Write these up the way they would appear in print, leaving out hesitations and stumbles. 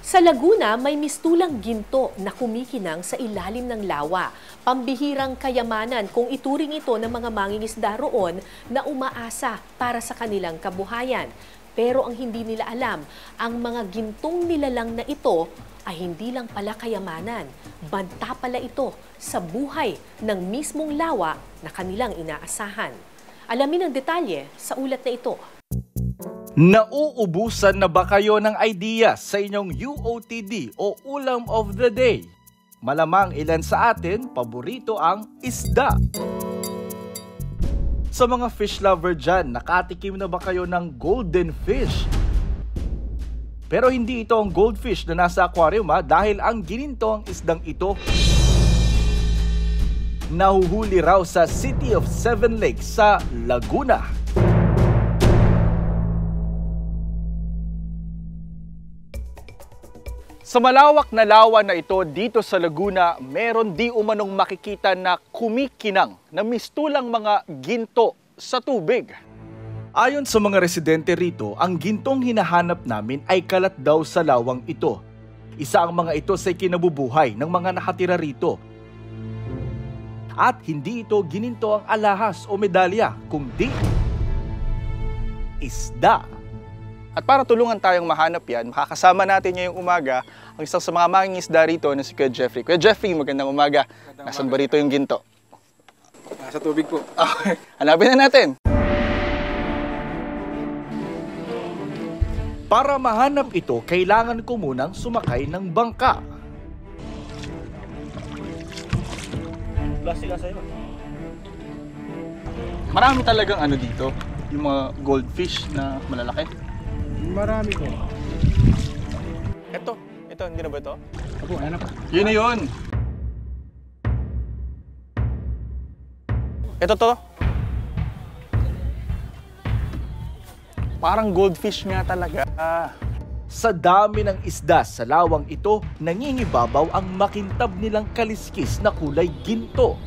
Sa Laguna, may mistulang ginto na kumikinang sa ilalim ng lawa. Pambihirang kayamanan kung ituring ito ng mga mangingisda roon na umaasa para sa kanilang kabuhayan. Pero ang hindi nila alam, ang mga gintong nilalang na ito ay hindi lang pala kayamanan. Banta pala ito sa buhay ng mismong lawa na kanilang inaasahan. Alamin ang detalye sa ulat na ito. Nauubusan na ba kayo ng idea sa inyong UOTD o ulam of the day? Malamang ilan sa atin, paborito ang isda. Sa mga fish lover dyan, nakatikim na ba kayo ng golden fish? Pero hindi ito ang goldfish na nasa aquarium dahil ang gininto ang isdang ito. Nahuhuli raw sa City of Seven Lakes sa Laguna. Sa malawak na lawa na ito dito sa Laguna, meron di umanong makikita na kumikinang na mistulang mga ginto sa tubig. Ayon sa mga residente rito, ang gintong hinahanap namin ay kalat daw sa lawang ito. Isa ang mga ito sa kinabubuhay ng mga nakatira rito. At hindi ito gininto ang alahas o medalya, kundi isda. At para tulungan tayong mahanap yan, makakasama natin ngayong umaga ang isang sa mga mangingisda rito na si Kuya Jeffrey. Kuya Jeffrey, magandang umaga. Nasaan ba rito yung ginto? Nasa tubig po. Okay. Hanapin na natin. Para mahanap ito, kailangan ko munang sumakay ng bangka. Plastic sa'yo. Marami talagang ano dito, yung mga goldfish na malalaki. Marami po. Ito, hindi na ba ito? Opo, ano pa? Yun na yun. Ito to. Parang goldfish nga talaga. Sa dami ng isda sa lawang ito, nangingibabaw ang makintab nilang kaliskis na kulay ginto.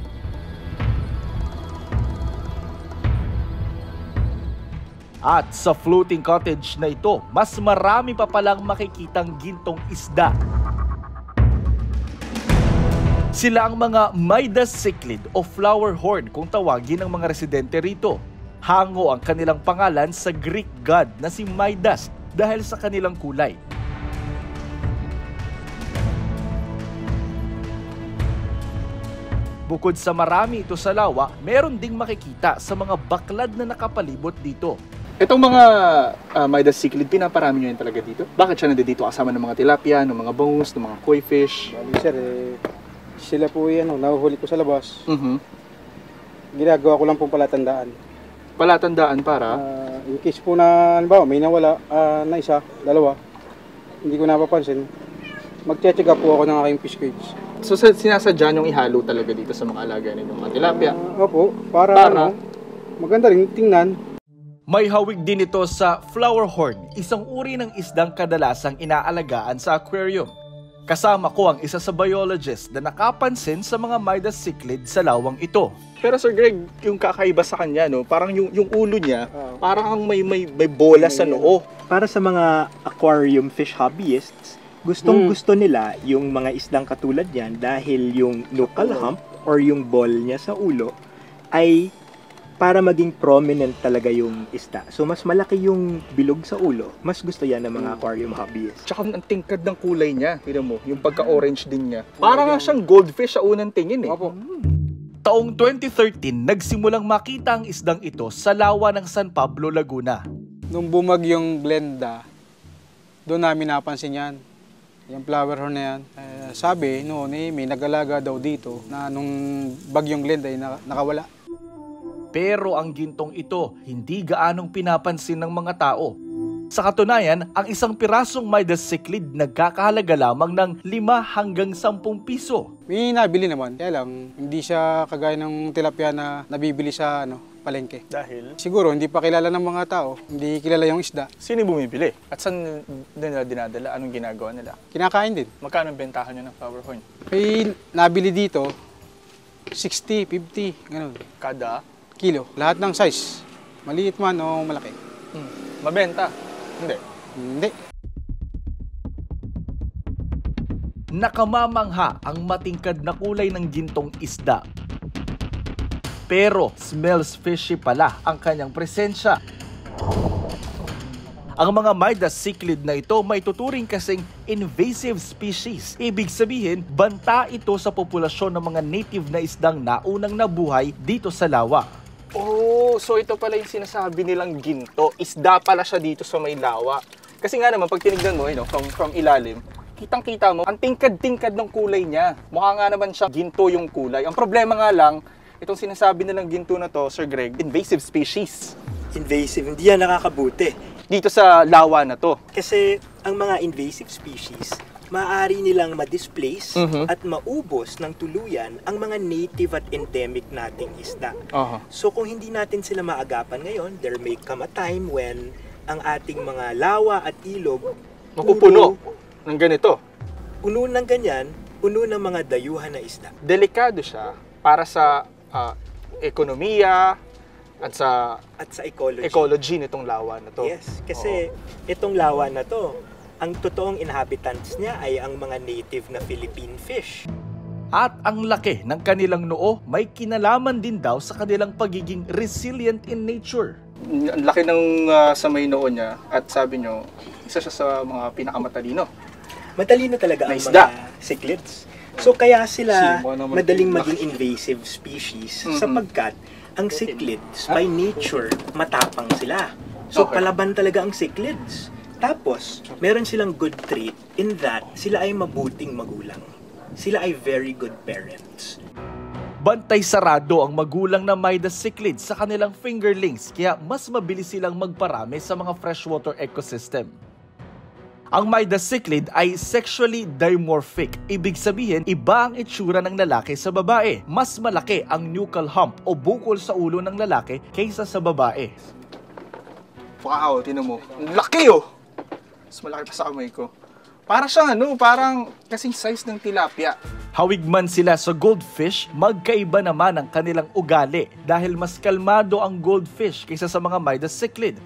At sa floating cottage na ito, mas marami pa palang makikitang gintong isda. Sila ang mga Midas cichlid o flower horn kung tawagin ng mga residente rito. Hango ang kanilang pangalan sa Greek god na si Midas dahil sa kanilang kulay. Bukod sa marami ito sa lawa, meron ding makikita sa mga baklad na nakapalibot dito. Itong mga Midas cichlid, pinaparami nyo yun talaga dito? Bakit siya nandito kasama ng mga tilapia, ng mga bangus, ng mga koi fish? Bali sir, sila po yan, nahuhuli ko sa labas. Ginagawa ko lang pong palatandaan. Palatandaan para? In case po na, halimbawa, may nawala na isa, dalawa, hindi ko napapansin, magche-check up po ako ng aking fish cage. So sinasadya nyong ihalo talaga dito sa mga alaga ninyong mga tilapia? Opo, para? Ano, maganda rin tingnan. May hawig din ito sa flower horn, isang uri ng isdang kadalasang inaalagaan sa aquarium. Kasama ko ang isa sa biologist na nakapansin sa mga Midas cichlid sa lawang ito. Pero Sir Greg, yung kakaiba sa kanya, no, parang yung ulo niya, parang may bola sa noo. Para sa mga aquarium fish hobbyists, gustong-gusto nila yung mga isdang katulad yan dahil yung nuchal hump or yung ball niya sa ulo ay para maging prominent talaga yung isda. So mas malaki yung bilog sa ulo, mas gusto yan ng mga aquarium hobbyists. Tsaka ang tingkad ng kulay niya, tignan mo, yung pagka-orange din niya. Parang nga siyang goldfish sa unang tingin eh. Opo. Taong 2013, nagsimulang makita ang isdang ito sa lawa ng San Pablo, Laguna. Nung bumagyong Glenda, doon namin napansin yan. Yung flower horn na yan. Sabi noon may nag-alaga daw dito na nung bagyong Glenda ay nakawala. Pero ang gintong ito, hindi gaanong pinapansin ng mga tao. Sa katunayan, ang isang pirasong Midas cichlid nagkakahalaga lamang ng 5 hanggang 10 piso. May nabili naman, kaya lang hindi siya kagaya ng tilapia na nabibili sa palengke. Dahil? Siguro hindi pa kilala ng mga tao, hindi kilala yung isda. Sino bumibili? At saan nila dinadala? Anong ginagawa nila? Kinakain din. Magkano ang bentahan nyo ng flower horn? May nabili dito, 60, 50, ganun. Kada? Kilo. Lahat ng size. Maliit man o malaki. Mabenta? Hindi. Hindi. Nakamamangha ang matingkad na kulay ng gintong isda. Pero smells fishy pala ang kanyang presensya. Ang mga Midas cichlid na ito may tuturing kasing invasive species. Ibig sabihin, banta ito sa populasyon ng mga native na isdang naunang nabuhay dito sa lawa. Oh, so ito pala yung sinasabi nilang ginto. Isda pala siya dito sa may lawa. Kasi nga naman, pag tinignan mo, from ilalim, kitang-kita mo, ang tingkad-tingkad ng kulay niya. Mukha nga naman siya ginto yung kulay. Ang problema nga lang, itong sinasabi nilang ginto na to, Sir Greg, invasive species. Invasive, hindi yan nakakabuti. Dito sa lawa na to. Kasi ang mga invasive species, maaari nilang ma-displace at maubos ng tuluyan ang mga native at endemic nating isda. So kung hindi natin sila maagapan ngayon, there may come a time when ang ating mga lawa at ilog Mapupuno ng ganito. Puno ng ganyan, puno ng mga dayuhan na isda. Delikado siya para sa ekonomiya at sa ecology nitong lawa na to. Yes, kasi itong lawa na to, ang totoong inhabitants niya ay ang mga native na Philippine fish. At ang laki ng kanilang noo may kinalaman din daw sa kanilang pagiging resilient in nature. Ang laki ng sa may noo niya at sabi nyo, isa siya sa mga pinakamatalino. Matalino talaga ang mga cichlids. So kaya sila madaling maging invasive species sapagkat ang cichlids by nature matapang sila. So palaban talaga ang cichlids. Tapos meron silang good trait in that sila ay mabuting magulang. Sila ay very good parents. Bantay sarado ang magulang na Midas cichlid sa kanilang fingerlings kaya mas mabilis silang magparami sa mga freshwater ecosystem. Ang Midas cichlid ay sexually dimorphic. Ibig sabihin, iba ang itsura ng lalaki sa babae. Mas malaki ang nuchal hump o bukol sa ulo ng lalaki kaysa sa babae. Wow, tinan mo. Ang laki oh! Mas malaki pa sa kamay ko. Para siyang parang kasing size ng tilapia. Hawig man sila sa goldfish, magkaiba naman ang kanilang ugali dahil mas kalmado ang goldfish kaysa sa mga Midas cichlid.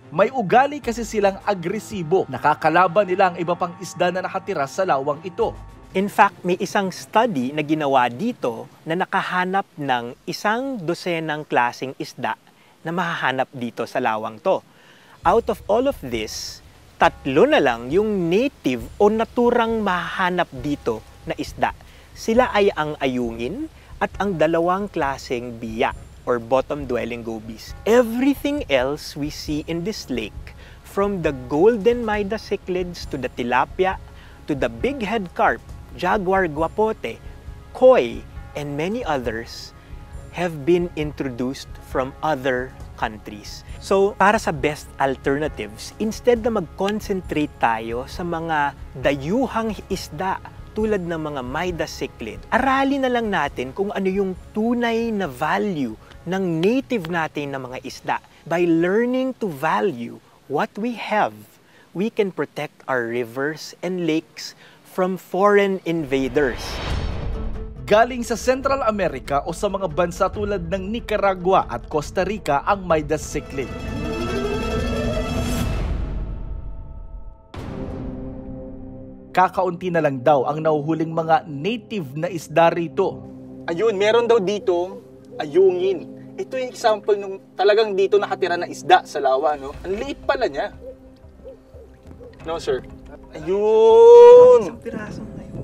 May ugali kasi silang agresibo, nakakalaban nila ang iba pang isda na nakatira sa lawang ito. In fact, may isang study na ginawa dito na nakahanap ng 100 klaseng isda na mahahanap dito sa lawang to. Out of all of this, 3 na lang yung native o naturang mahahanap dito na isda. Sila ay ang ayungin at ang 2 klaseng biya or bottom-dwelling gobies. Everything else we see in this lake, from the golden Midas cichlids to the tilapia, to the big-head carp, jaguar guapote, koi, and many others, have been introduced from other countries. So, para sa best alternatives, instead na mag-concentrate tayo sa mga dayuhang isda tulad ng mga Midas cichlid, aralin na lang natin kung ano yung tunay na value ng native natin na mga isda. By learning to value what we have, we can protect our rivers and lakes from foreign invaders. Galing sa Central America o sa mga bansa tulad ng Nicaragua at Costa Rica ang Midas cichlid. Kakaunti na lang daw ang nahuhuling mga native na isda rito. Ayun, meron daw dito ayungin. Ito yung example nung talagang dito nakatira na isda sa lawa, no? Ang liit pala niya. No, sir? Ayun!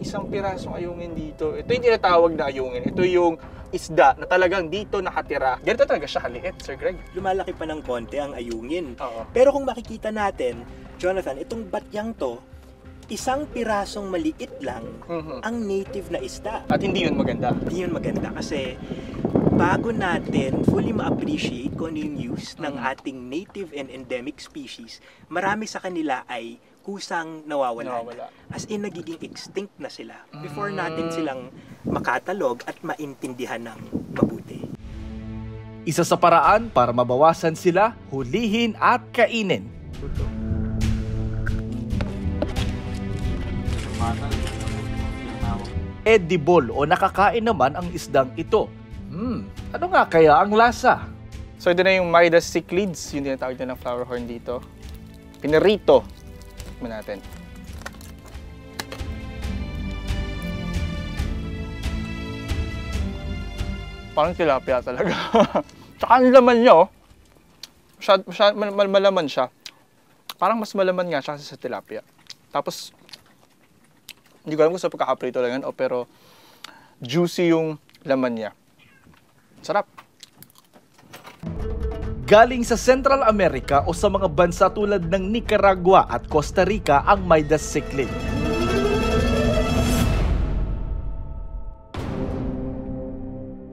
Isang pirasong ayungin dito. Ito yung tinatawag na ayungin. Ito yung isda na talagang dito nakatira. Ganito talaga siya kaliit, Sir Greg. Lumalaki pa ng konti ang ayungin. Oo. Pero kung makikita natin, Jonathan, itong batyang to, isang pirasong maliit lang ang native na isda. At hindi yun maganda. Hindi yun maganda kasi bago natin fully ma-appreciate kung ano yung use ng ating native and endemic species, marami sa kanila ay kusang nawawala. As in, nagiging extinct na sila before natin silang makatalog at maintindihan ng mabuti. Isa sa paraan para mabawasan sila, hulihin at kainin. Edible o nakakain naman ang isdang ito. Ano nga kaya ang lasa? So ito na yung Midas cichlids, yung tinatawag na ng flower horn dito. Pinirito. Tignan natin. Parang tilapia talaga. Tsaka ang laman niya, oh. Malaman siya. Parang mas malaman nga siya sa tilapia. Tapos, hindi ko alam kung sa pagkakaprito lang yan, pero juicy yung laman niya. Sarap. Galing sa Central America o sa mga bansa tulad ng Nicaragua at Costa Rica ang Midas cichlid.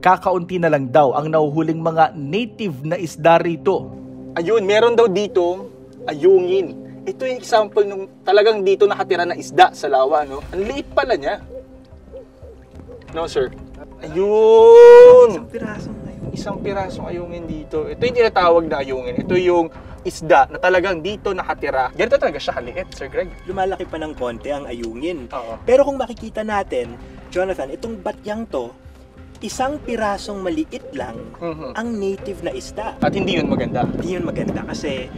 Kakaunti na lang daw ang nahuhuling mga native na isda rito. Ayun, meron daw dito ayungin. Ito yung example nung talagang dito nakatira na isda sa lawa, no? Ang liit pala niya. No, sir? Ayun! Isang pirasong ayungin dito. Ito yung tinatawag na ayungin. Ito yung isda na talagang dito nakatira. Ganito talaga siya kaliit, Sir Greg. Lumalaki pa ng konti ang ayungin. Oo. Pero kung makikita natin, Jonathan, itong batyang to, isang pirasong maliit lang ang native na isda. At hindi yun maganda. Hindi yun maganda kasi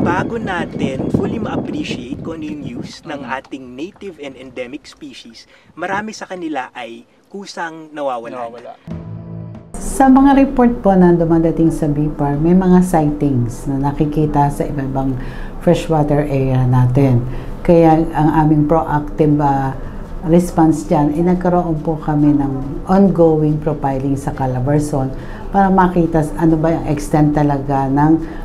bago natin fully ma-appreciate kung ano yung use ng ating native and endemic species, marami sa kanila ay kusang nawawala. Sa mga report po na dumadating sa BIPAR, may mga sightings na nakikita sa iba-ibang freshwater area natin. Kaya ang aming proactive response dyan, nagkaroon po kami ng ongoing profiling sa Calabarzon para makita ano ba yung extent talaga ng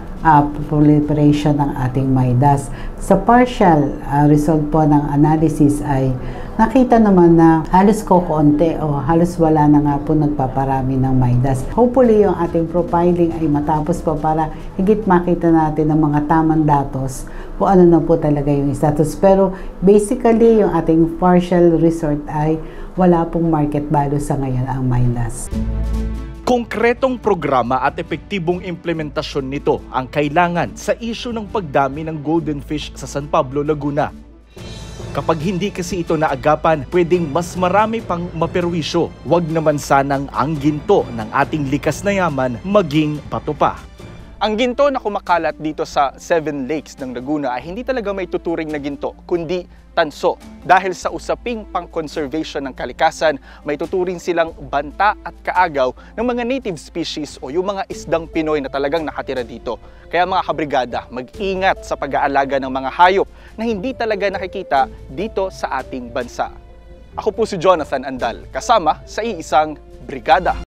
proliferation ng ating Midas. Sa partial result po ng analysis ay nakita naman na halos kokonti o halos wala na nga po nagpaparami ng Midas. Hopefully yung ating profiling ay matapos po para higit makita natin ng mga tamang datos kung ano na po talaga yung status. Pero basically yung ating partial result ay wala pong market value sa ngayon ang Midas. Konkretong programa at epektibong implementasyon nito ang kailangan sa isyu ng pagdami ng golden fish sa San Pablo, Laguna. Kapag hindi kasi ito naagapan, pwedeng mas marami pang maperwisyo. Huwag naman sanang ang ginto ng ating likas na yaman maging pato pa. Ang ginto na kumakalat dito sa Seven Lakes ng Laguna ay hindi talaga may tuturing na ginto, kundi tanso. Dahil sa usaping pang-conservation ng kalikasan, may tuturing silang banta at kaagaw ng mga native species o yung mga isdang Pinoy na talagang nakatira dito. Kaya mga kabrigada, mag-ingat sa pag-aalaga ng mga hayop na hindi talaga nakikita dito sa ating bansa. Ako po si Jonathan Andal, kasama sa iisang brigada.